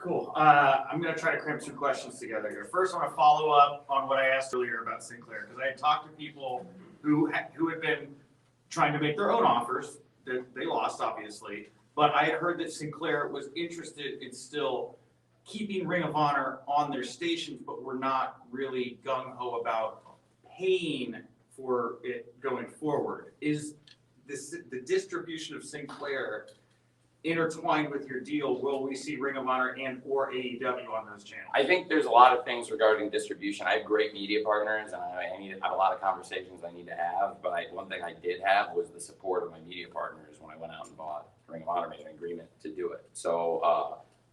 Cool. I'm going to try to cram two questions together here. First, I want to follow up on what I asked earlier about Sinclair, because I had talked to people who had been trying to make their own offers. They lost, obviously, but I had heard that Sinclair was interested in still keeping Ring of Honor on their stations, but were not really gung-ho about paying for it going forward. Is the distribution of Sinclair intertwined with your deal? Will we see Ring of Honor and or AEW on those channels? I think there's a lot of things regarding distribution. I have great media partners, and I need to have a lot of conversations I need to have. But one thing I did have was the support of my media partners when I went out and bought Ring of Honor, made an agreement to do it. So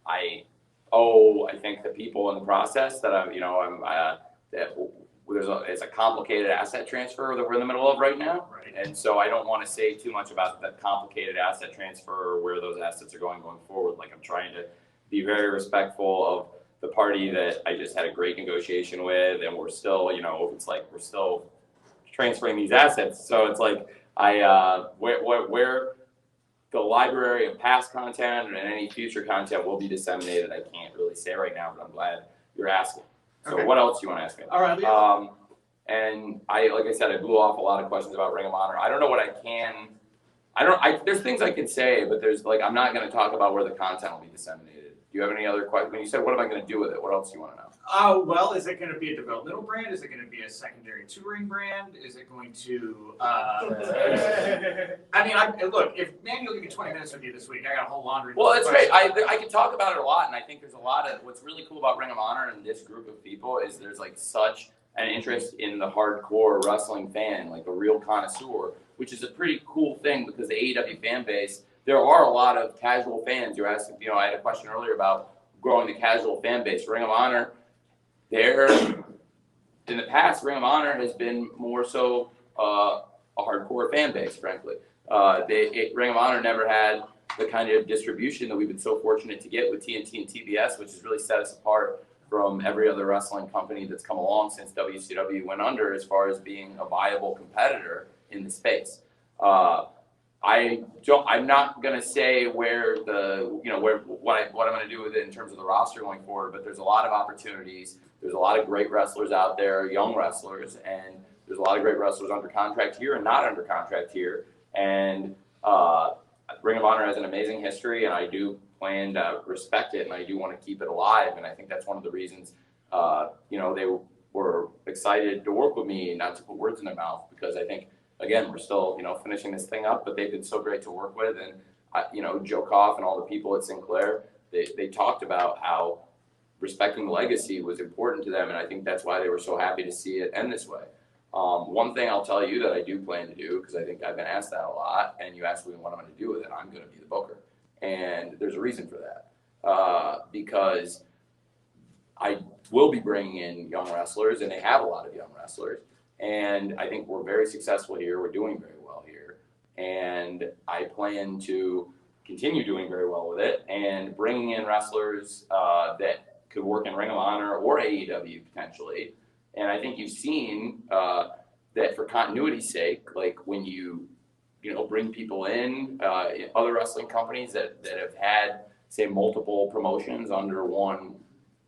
I think the people in the process that it's a complicated asset transfer that we're in the middle of right now. Right. And so I don't want to say too much about that complicated asset transfer or where those assets are going forward. Like, I'm trying to be very respectful of the party that I just had a great negotiation with, and we're still, it's like we're still transferring these assets. So it's like where the library of past content and any future content will be disseminated, I can't really say right now, but I'm glad you're asking. So okay. What else do you want to ask me? All right. And like I said, I blew off a lot of questions about Ring of Honor. I don't know what I can. There's things I could say, but I'm not going to talk about where the content will be disseminated. Do you have any other questions? When you said, what am I going to do with it? What else do you want to know? Well, is it going to be a developmental brand? Is it going to be a secondary touring brand? Is it going to? Look, if Manuel give me 20 minutes with you this week, I got a whole laundry. Well, it's great. I can talk about it a lot, and I think there's a lot of what's really cool about Ring of Honor and this group of people is there's such an interest in the hardcore wrestling fan, like a real connoisseur, which is a pretty cool thing because the AEW fan base, there are a lot of casual fans. You're asking, I had a question earlier about growing the casual fan base. Ring of Honor, in the past, Ring of Honor has been more so a hardcore fan base, frankly. Ring of Honor never had the kind of distribution that we've been so fortunate to get with TNT and TBS, which has really set us apart from every other wrestling company that's come along since WCW went under as far as being a viable competitor in the space. I'm not going to say where what I'm going to do with it in terms of the roster going forward, but there's a lot of opportunities. There's a lot of great wrestlers out there, young wrestlers, and there's a lot of great wrestlers under contract here and not under contract here. And Ring of Honor has an amazing history, and I do plan to respect it, and I do want to keep it alive. And I think that's one of the reasons, they were excited to work with me, not to put words in their mouth, because I think, again, we're still, finishing this thing up, but they've been so great to work with. And, Joe Koff and all the people at Sinclair, they talked about how respecting the legacy was important to them. And I think that's why they were so happy to see it end this way. One thing I'll tell you that I do plan to do, because I think I've been asked that a lot, and you asked me what I'm going to do with it, I'm going to be the booker. And there's a reason for that, because I will be bringing in young wrestlers, and they have a lot of young wrestlers. And I think we're very successful here. We're doing very well here. And I plan to continue doing very well with it and bringing in wrestlers that could work in Ring of Honor or AEW potentially. And I think you've seen that for continuity's sake, like when you bring people in other wrestling companies that have had, say, multiple promotions under one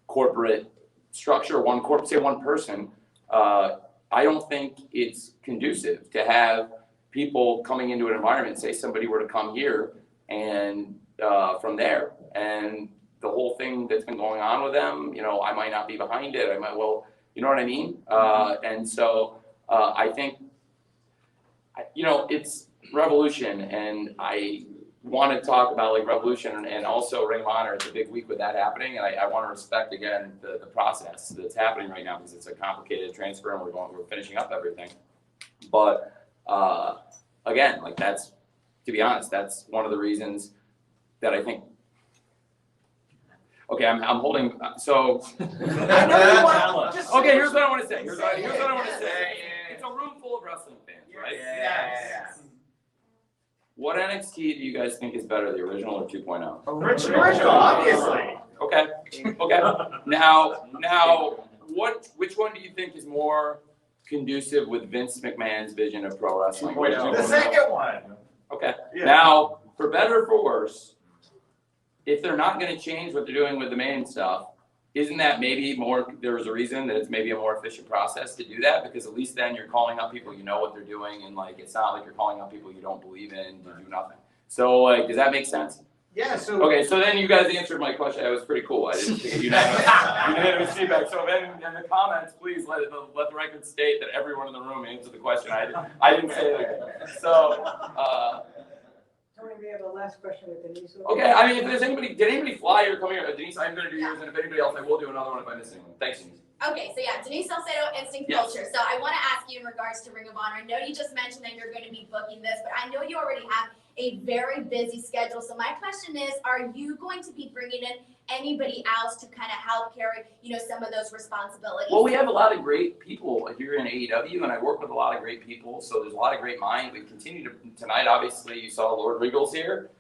corporate structure, one person, I don't think it's conducive to have people coming into an environment, say somebody were to come here and from there, and the whole thing that's been going on with them, I might not be behind it. You know what I mean? And so I think, it's Revolution, and I want to talk about Revolution and also Ring of Honor. It's a big week with that happening, and I want to respect again the process that's happening right now because it's a complicated transfer and we're finishing up everything. But again, that's, to be honest, that's one of the reasons that I think. Okay, I'm holding. So. I know you want to. Okay, here's what I want to say. Here's what I want to say. It's a room full of wrestling fans, right? Yeah. What NXT do you guys think is better, the original or 2.0? Original, obviously. Okay. Now, which one do you think is more conducive with Vince McMahon's vision of pro wrestling? The second one. Okay. Yeah. Now, for better or for worse, if they're not going to change what they're doing with the main stuff, isn't that maybe there was a reason that it's maybe a more efficient process to do that? Because at least then you're calling up people you know what they're doing, and like it's not like you're calling up people you don't believe in to do nothing. So like, does that make sense? Yeah, so Okay, so then you guys answered my question. That was pretty cool. I didn't think unanimous feedback. So then in the comments, please let the record state that everyone in the room answered the question. I didn't say anything. So Tony, we have a last question with Denise. okay, I mean, if there's anybody, did anybody fly or come here? Denise, I'm going to do yours, and if anybody else, I will do another one if I miss anyone. Thanks, Denise. Okay, so yeah, Denise Salcedo, Instinct Culture. So I want to ask you in regards to Ring of Honor. I know you just mentioned that you're going to be booking this, but I know you already have a very busy schedule. So my question is, are you going to be bringing in anybody else to kind of help carry, some of those responsibilities? Well, we have a lot of great people here in AEW, and I work with a lot of great people. So there's a lot of great minds. We continue to tonight. Obviously, you saw Lord Regal's here.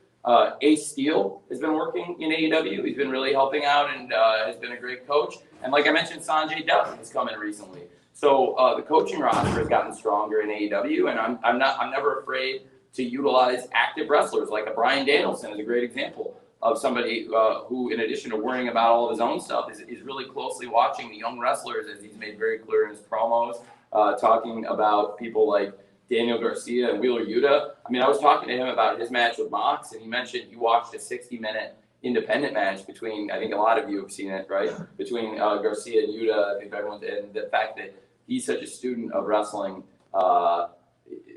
Ace Steele has been working in AEW. He's been really helping out and has been a great coach. And like I mentioned, Sanjay Dutt has come in recently. So the coaching roster has gotten stronger in AEW, and I'm never afraid to utilize active wrestlers. Like a Bryan Danielson is a great example of somebody who, in addition to worrying about all of his own stuff, is really closely watching the young wrestlers, as he's made very clear in his promos, talking about people like Daniel Garcia and Wheeler Yuta. I mean, I was talking to him about his match with Mox, and he mentioned he watched a 60-minute independent match between, I think a lot of you have seen it, right? Between Garcia and Yuta. I think everyone's, and the fact that he's such a student of wrestling,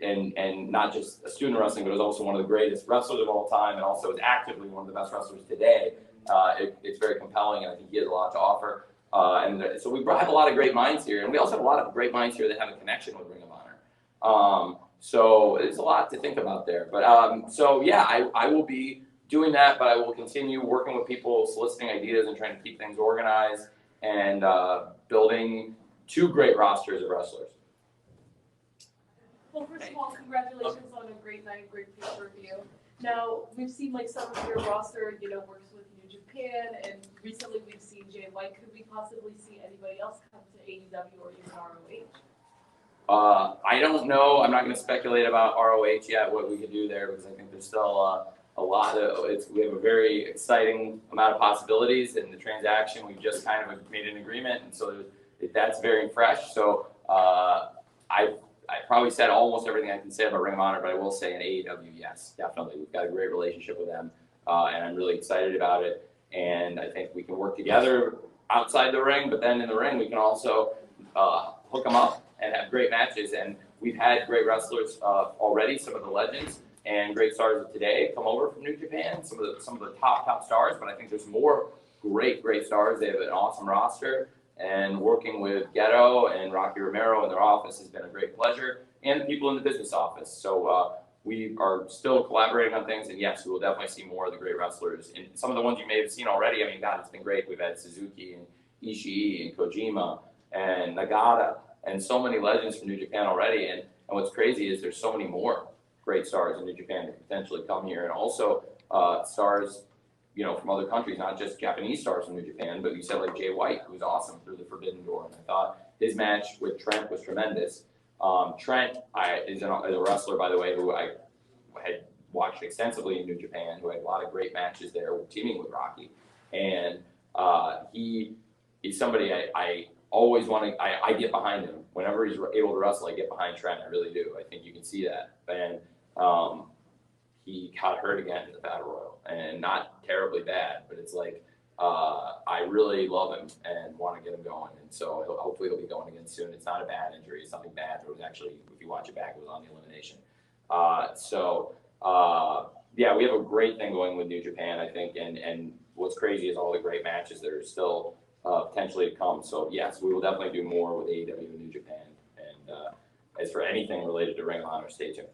and not just a student of wrestling, but is also one of the greatest wrestlers of all time, and also is actively one of the best wrestlers today. It's very compelling, and I think he has a lot to offer. And so we have a lot of great minds here, and we also have a lot of great minds here that have a connection with Ring of Honor. So there's a lot to think about there. But so yeah, I will be doing that, but I will continue working with people, soliciting ideas, and trying to keep things organized, and building two great rosters of wrestlers. Well, first of all, congratulations on a great night, great pay-per-view. Now, we've seen like some of your roster, works with New Japan, and recently we've seen Jay White. Could we possibly see anybody else come to AEW or even ROH? I don't know. I'm not going to speculate about ROH yet, what we could do there, because I think there's still a lot of, we have a very exciting amount of possibilities in the transaction. We just kind of made an agreement, and so that's very fresh. So I probably said almost everything I can say about Ring of Honor, but I will say in AEW, yes, definitely. We've got a great relationship with them, and I'm really excited about it. And I think we can work together outside the ring, but then in the ring we can also hook them up and have great matches. And we've had great wrestlers already, some of the legends and great stars of today come over from New Japan, some of the top stars, but I think there's more great stars. They have an awesome roster. And working with Ghetto and Rocky Romero in their office has been a great pleasure, and the people in the business office. So we are still collaborating on things, and yes, we will definitely see more of the great wrestlers. And some of the ones you may have seen already, I mean, God, it's been great. We've had Suzuki and Ishii and Kojima and Nagata and so many legends from New Japan already. And what's crazy is there's so many more great stars in New Japan that potentially come here, and also stars from other countries, not just Japanese stars from New Japan, but you said like Jay White, who's awesome through the Forbidden Door. And I thought his match with Trent was tremendous. Trent is a wrestler, by the way, who I had watched extensively in New Japan, who had a lot of great matches there, teaming with Rocky. And he's somebody I always want to, I get behind him. Whenever he's able to wrestle, I get behind Trent. I really do. I think you can see that. And he got hurt again in the Battle Royal, and not terribly bad, but it's like, I really love him and want to get him going. And so hopefully he'll be going again soon. It's not a bad injury. It's nothing bad. It was actually, if you watch it back, it was on the elimination. Yeah, we have a great thing going with New Japan, I think. And what's crazy is all the great matches that are still potentially to come. So yes, we will definitely do more with AEW and New Japan. And as for anything related to Ring of Honor, stay tuned.